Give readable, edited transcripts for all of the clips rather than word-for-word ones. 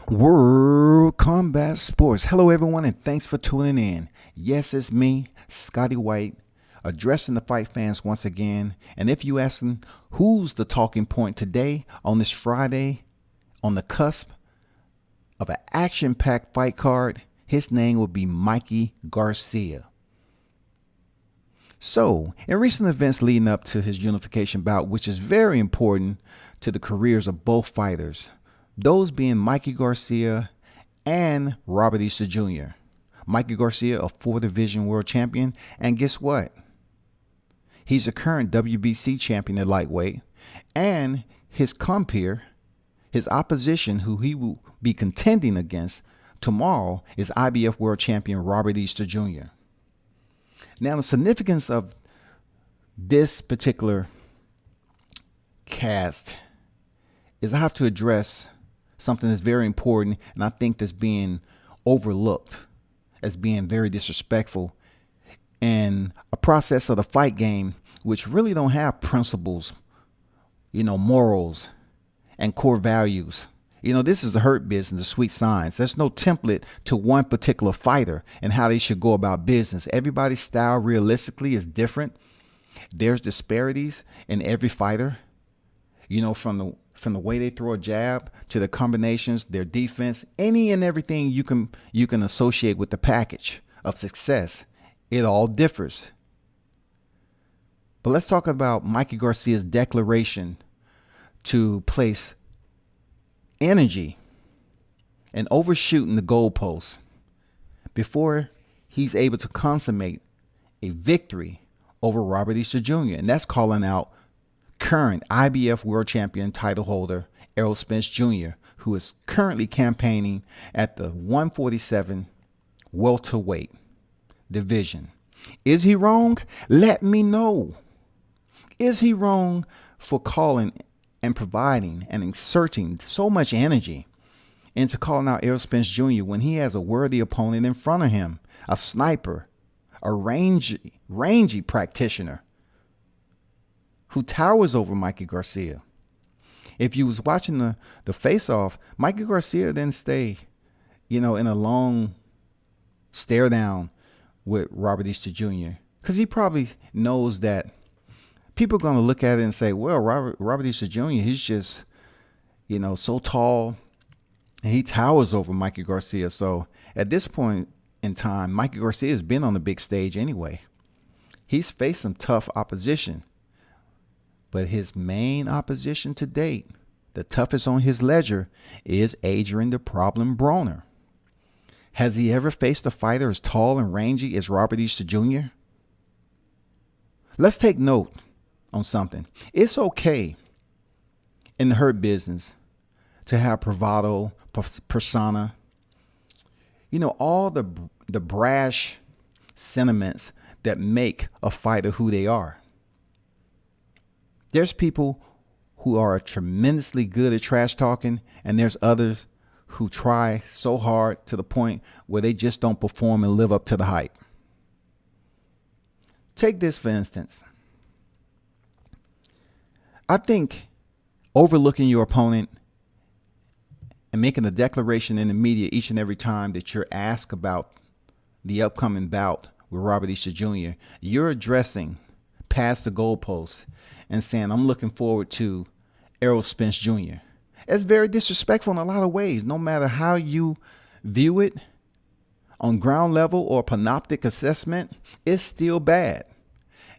World Combat Sports. Hello, everyone, and thanks for tuning in. Yes, it's me, Scotty White, addressing the fight fans once again. And if you asking who's the talking point today on this Friday, on the cusp of an action-packed fight card, his name would be Mikey Garcia. So, in recent events leading up to his unification bout, which is very important to the careers of both fighters, those being Mikey Garcia and Robert Easter Jr. Mikey Garcia, a 4-division world champion, and guess what? He's a current WBC champion at lightweight, and his compeer, his opposition, who he will be contending against tomorrow, is IBF world champion Robert Easter Jr. Now, the significance of this particular cast is I have to address something that's very important, and I think that's being overlooked as being very disrespectful and a process of the fight game, which really don't have principles, morals and core values. This is the hurt business, the sweet science. There's no template to one particular fighter and how they should go about business. Everybody's style realistically is different. There's disparities in every fighter, from the way they throw a jab to the combinations, their defense, any and everything you can associate with the package of success. It all differs. But let's talk about Mikey Garcia's declaration to place energy and overshooting the goalposts before he's able to consummate a victory over Robert Easter Jr. And that's calling out current IBF world champion title holder Errol Spence Jr., who is currently campaigning at the 147 welterweight division. Is he wrong? Let me know. Is he wrong for calling and providing and inserting so much energy into calling out Errol Spence Jr. when he has a worthy opponent in front of him, a sniper, a rangy practitioner who towers over Mikey Garcia? If you was watching the face-off, Mikey Garcia didn't stay, in a long stare down with Robert Easter Jr. because he probably knows that people are going to look at it and say, well, Robert Easter Jr., he's just, so tall, and he towers over Mikey Garcia. So at this point in time, Mikey Garcia has been on the big stage anyway. He's faced some tough opposition. But his main opposition to date, the toughest on his ledger, is Adrian the Problem Broner. Has he ever faced a fighter as tall and rangy as Robert Easter Jr.? Let's take note on something. It's okay in the hurt business to have bravado, persona, all the brash sentiments that make a fighter who they are. There's people who are tremendously good at trash talking, and there's others who try so hard to the point where they just don't perform and live up to the hype. Take this for instance. I think overlooking your opponent and making a declaration in the media each and every time that you're asked about the upcoming bout with Robert Easter Jr., you're addressing past the goalposts and saying, I'm looking forward to Errol Spence Jr. It's very disrespectful in a lot of ways, no matter how you view it on ground level or panoptic assessment. It's still bad.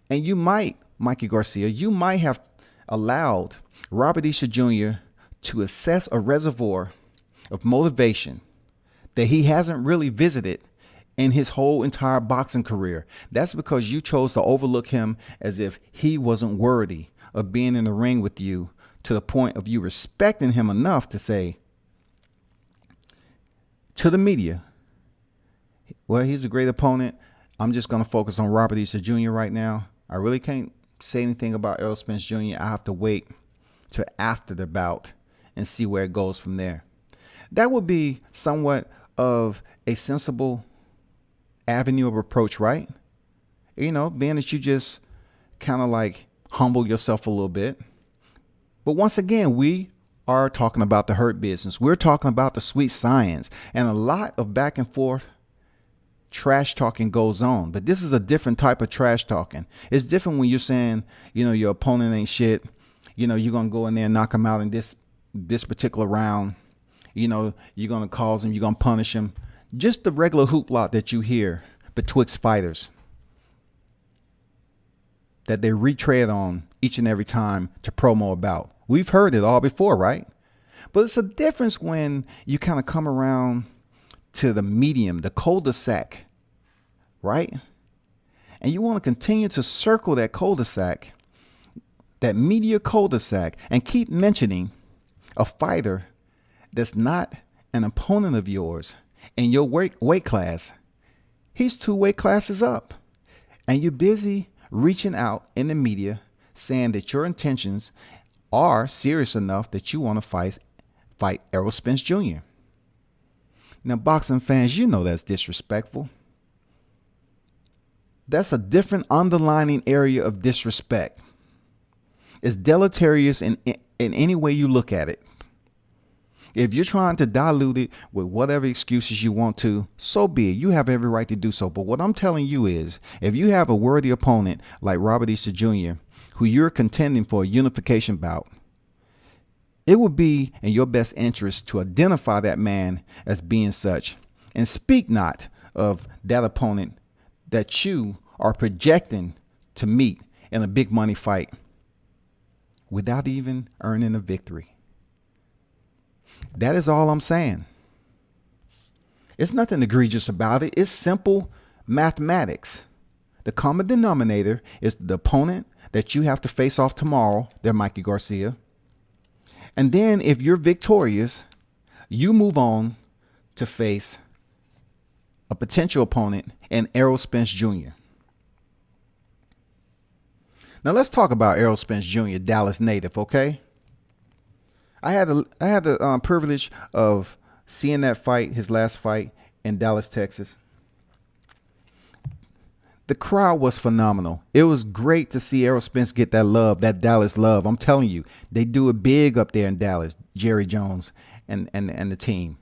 And you might, Mikey Garcia, you might have allowed Robert Easter Jr. to assess a reservoir of motivation that he hasn't really visited in his whole entire boxing career. That's because you chose to overlook him as if he wasn't worthy of being in the ring with you, to the point of you respecting him enough to say to the media, well, he's a great opponent. I'm just going to focus on Robert Easter Jr. right now. I really can't say anything about Errol Spence Jr. I have to wait till after the bout and see where it goes from there. That would be somewhat of a sensible avenue of approach, right? Being that you just kind of like humble yourself a little bit. But once again, we are talking about the hurt business. We're talking about the sweet science, and a lot of back and forth trash talking goes on. But this is a different type of trash talking. It's different when you're saying, your opponent ain't shit. You're going to go in there and knock him out in this particular round. You're going to cause him, you're going to punish him. Just the regular hoopla that you hear betwixt fighters that they retread on each and every time to promo about. We've heard it all before, right? But it's a difference when you kind of come around to the medium, the cul-de-sac, right? And you want to continue to circle that cul-de-sac, that media cul-de-sac, and keep mentioning a fighter that's not an opponent of yours in your weight class. He's 2 weight classes up. And you're busy reaching out in the media saying that your intentions are serious enough that you want to fight Errol Spence Jr. Now, boxing fans, that's disrespectful. That's a different underlining area of disrespect. It's deleterious in any way you look at it. If you're trying to dilute it with whatever excuses you want to, so be it. You have every right to do so. But what I'm telling you is, if you have a worthy opponent like Robert Easter Jr., who you're contending for a unification bout, it would be in your best interest to identify that man as being such, and speak not of that opponent that you are projecting to meet in a big money fight without even earning a victory. That is all I'm saying. It's nothing egregious about it. It's simple mathematics. The common denominator is the opponent that you have to face off tomorrow, they're Mikey Garcia. And then if you're victorious, you move on to face a potential opponent in Errol Spence Jr. Now let's talk about Errol Spence Jr., Dallas native, okay? I had the privilege of seeing that fight, his last fight in Dallas, Texas. The crowd was phenomenal. It was great to see Errol Spence get that love, that Dallas love. I'm telling you, they do it big up there in Dallas, Jerry Jones and the team.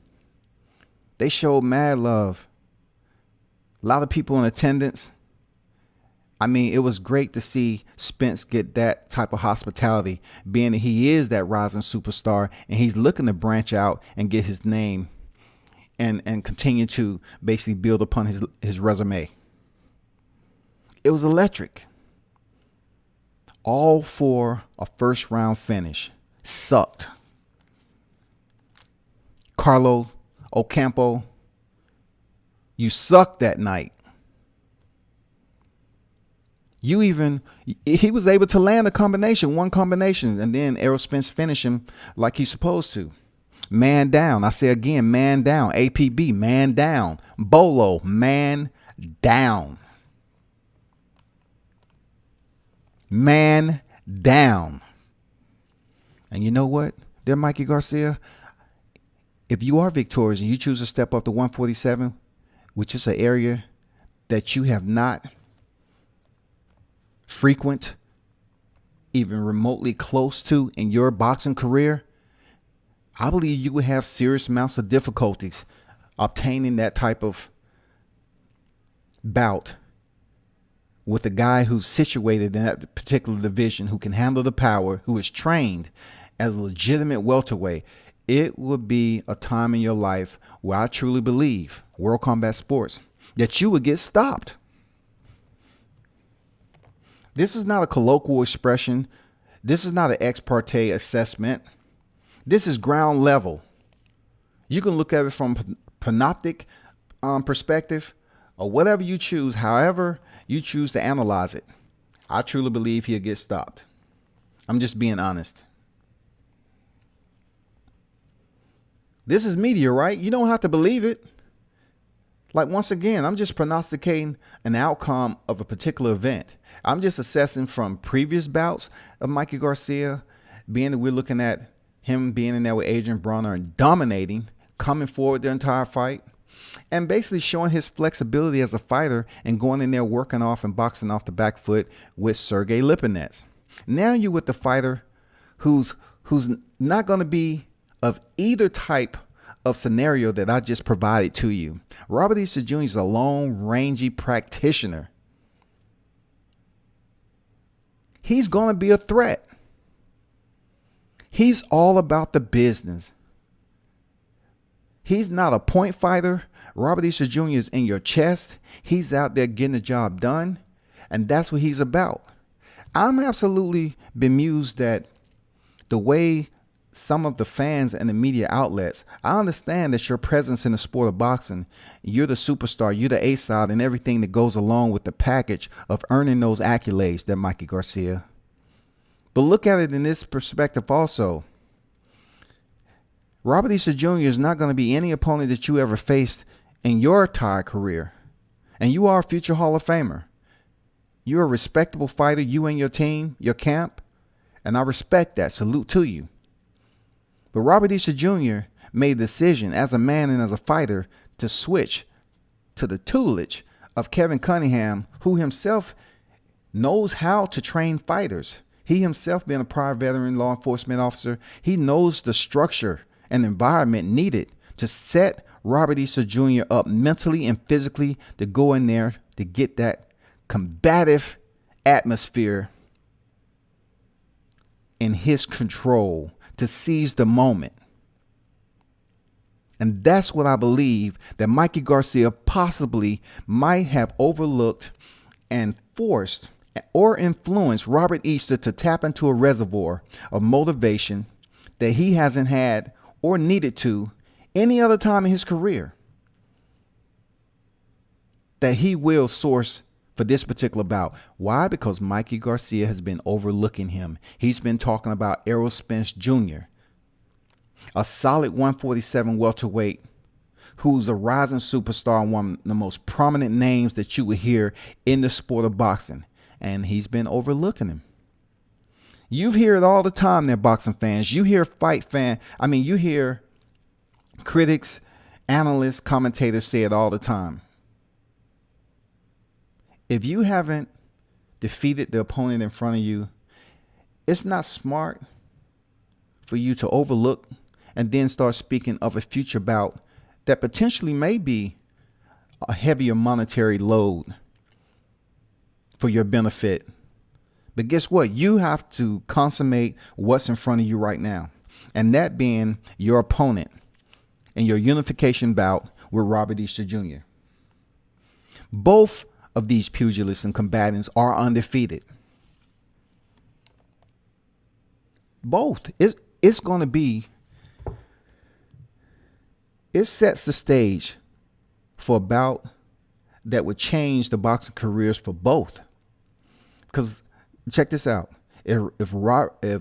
They showed mad love. A lot of people in attendance. I mean, it was great to see Spence get that type of hospitality, being that he is that rising superstar and he's looking to branch out and get his name and continue to basically build upon his resume. It was electric. All for a first round finish. Sucked. Carlo Ocampo, you sucked that night. He was able to land one combination, and then Errol Spence finished him like he's supposed to. Man down. I say again, man down. APB, man down. Bolo, man down. Man down. And you know what? There, Mikey Garcia, if you are victorious and you choose to step up to 147, which is an area that you have not frequent, even remotely close to in your boxing career, I believe you would have serious amounts of difficulties obtaining that type of bout with a guy who's situated in that particular division, who can handle the power, who is trained as a legitimate welterweight. It would be a time in your life where I truly believe, World Combat Sports, that you would get stopped. This is not a colloquial expression. This is not an ex parte assessment. This is ground level. You can look at it from panoptic perspective or whatever you choose, however you choose to analyze it. I truly believe he'll get stopped. I'm just being honest. This is media, right? You don't have to believe it. Like, once again, I'm just prognosticating an outcome of a particular event. I'm just assessing from previous bouts of Mikey Garcia, being that we're looking at him being in there with Adrian Bronner and dominating, coming forward the entire fight, and basically showing his flexibility as a fighter and going in there working off and boxing off the back foot with Sergey Lipinets. Now you're with the fighter who's who's not going to be of either type of scenario that I just provided to you. Robert Easter Jr. is a long, rangy practitioner. He's going to be a threat. He's all about the business. He's not a point fighter. Robert Easter Jr. is in your chest. He's out there getting the job done. And that's what he's about. I'm absolutely bemused that the way some of the fans and the media outlets, I understand that your presence in the sport of boxing, you're the superstar, you're the A-side, and everything that goes along with the package of earning those accolades that Mikey Garcia. But look at it in this perspective also. Robert Easter Jr. is not going to be any opponent that you ever faced in your entire career. And you are a future Hall of Famer. You're a respectable fighter, you and your team, your camp. And I respect that. Salute to you. But Robert Easter Jr. made a decision as a man and as a fighter to switch to the tutelage of Kevin Cunningham, who himself knows how to train fighters. He himself, being a prior veteran law enforcement officer, he knows the structure and environment needed to set Robert Easter Jr. up mentally and physically to go in there to get that combative atmosphere in his control, to seize the moment. And that's what I believe that Mikey Garcia possibly might have overlooked and forced or influenced Robert Easter to tap into a reservoir of motivation that he hasn't had or needed to any other time in his career, that he will source for this particular bout. Why? Because Mikey Garcia has been overlooking him. He's been talking about Errol Spence Jr., a solid 147 welterweight who's a rising superstar and one of the most prominent names that you would hear in the sport of boxing. And he's been overlooking him. You hear it all the time there, boxing fans. You hear you hear critics, analysts, commentators say it all the time. If you haven't defeated the opponent in front of you, it's not smart for you to overlook and then start speaking of a future bout that potentially may be a heavier monetary load for your benefit. But guess what? You have to consummate what's in front of you right now, and that being your opponent and your unification bout with Robert Easter Jr. Both of these pugilists and combatants are undefeated. Both. It's going to be, it sets the stage for a bout that would change the boxing careers for both. Because check this out. If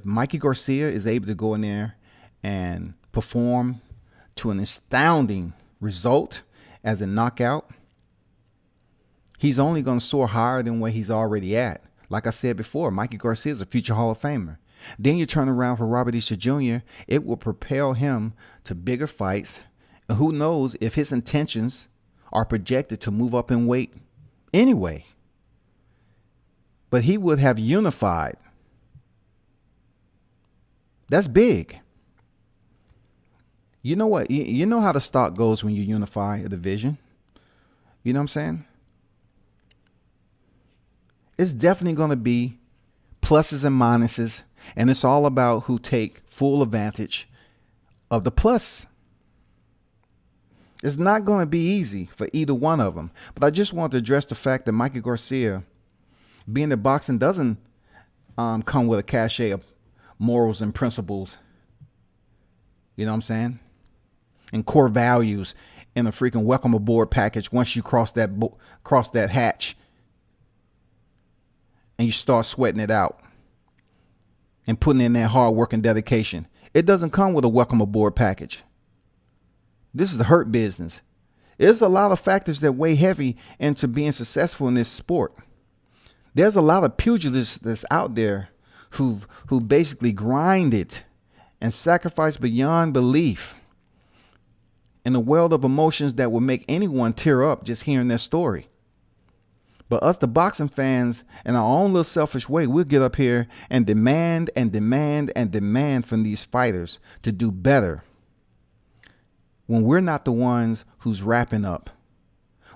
Mikey Garcia is able to go in there and perform to an astounding result as a knockout, he's only going to soar higher than where he's already at. Like I said before, Mikey Garcia is a future Hall of Famer. Then you turn around for Robert Easter Jr., it will propel him to bigger fights. And who knows if his intentions are projected to move up in weight anyway. But he would have unified. That's big. You know what? You know how the stock goes when you unify a division. You know what I'm saying? It's definitely going to be pluses and minuses, and it's all about who take full advantage of the plus. It's not going to be easy for either one of them, but I just want to address the fact that Mikey Garcia, being that boxing doesn't come with a cachet of morals and principles, you know what I'm saying, and core values in a freaking welcome aboard package. Once you cross that hatch and you start sweating it out and putting in that hard work and dedication, it doesn't come with a welcome aboard package. This is the hurt business. There's a lot of factors that weigh heavy into being successful in this sport. There's a lot of pugilists that's out there who basically grind it and sacrifice beyond belief in a world of emotions that will make anyone tear up just hearing their story. But us, the boxing fans, in our own little selfish way, we'll get up here and demand and demand and demand from these fighters to do better when we're not the ones who's wrapping up.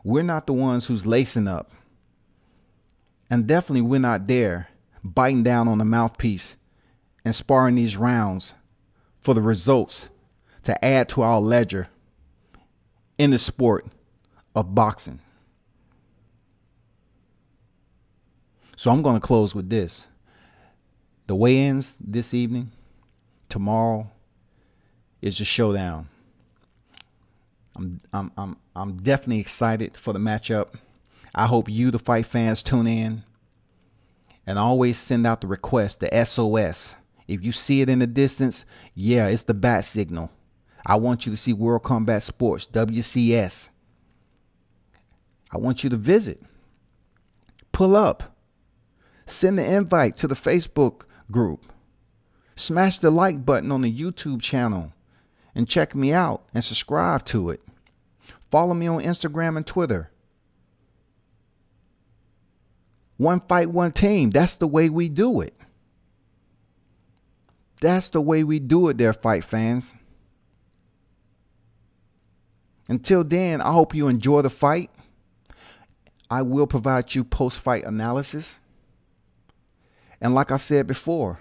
We're not the ones who's lacing up. And definitely we're not there biting down on the mouthpiece and sparring these rounds for the results to add to our ledger in the sport of boxing. So I'm going to close with this. The weigh-ins this evening, tomorrow, is the showdown. I'm definitely excited for the matchup. I hope you, the fight fans, tune in. And always send out the request, the SOS. If you see it in the distance, yeah, it's the bat signal. I want you to see World Combat Sports, WCS. I want you to visit. Pull up. Send the invite to the Facebook group. Smash the like button on the YouTube channel and check me out and subscribe to it. Follow me on Instagram and Twitter. One fight, one team. That's the way we do it. That's the way we do it there, fight fans. Until then, I hope you enjoy the fight. I will provide you post-fight analysis. And like I said before,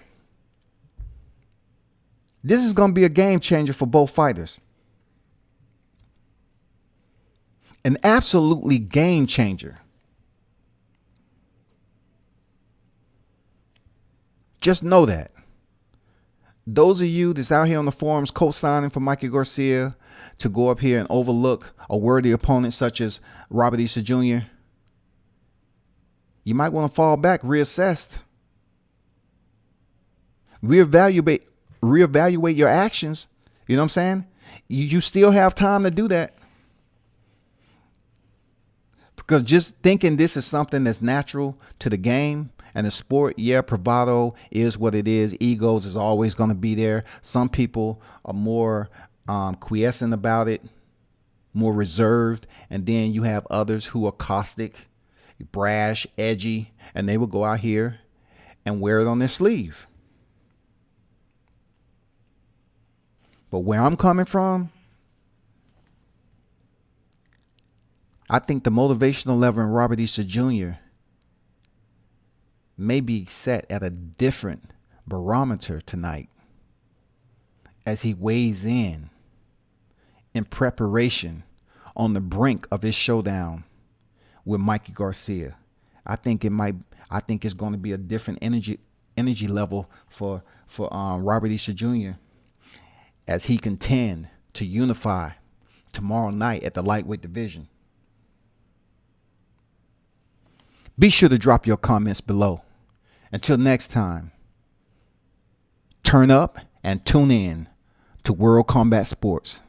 this is going to be a game changer for both fighters. An absolutely game changer. Just know that. Those of you that's out here on the forums co-signing for Mikey Garcia to go up here and overlook a worthy opponent such as Robert Easter Jr., you might want to fall back, reassess. Reevaluate your actions. You know what I'm saying? You still have time to do that. Because just thinking this is something that's natural to the game and the sport, yeah, bravado is what it is. Egos is always going to be there. Some people are more quiescent about it, more reserved. And then you have others who are caustic, brash, edgy, and they will go out here and wear it on their sleeve. But where I'm coming from, I think the motivational level in Robert Easter Jr. may be set at a different barometer tonight as he weighs in preparation on the brink of his showdown with Mikey Garcia. I think it's going to be a different energy level for Robert Easter Jr. as he contend to unify tomorrow night at the lightweight division. Be sure to drop your comments below. Until next time, turn up and tune in to World Combat Sports.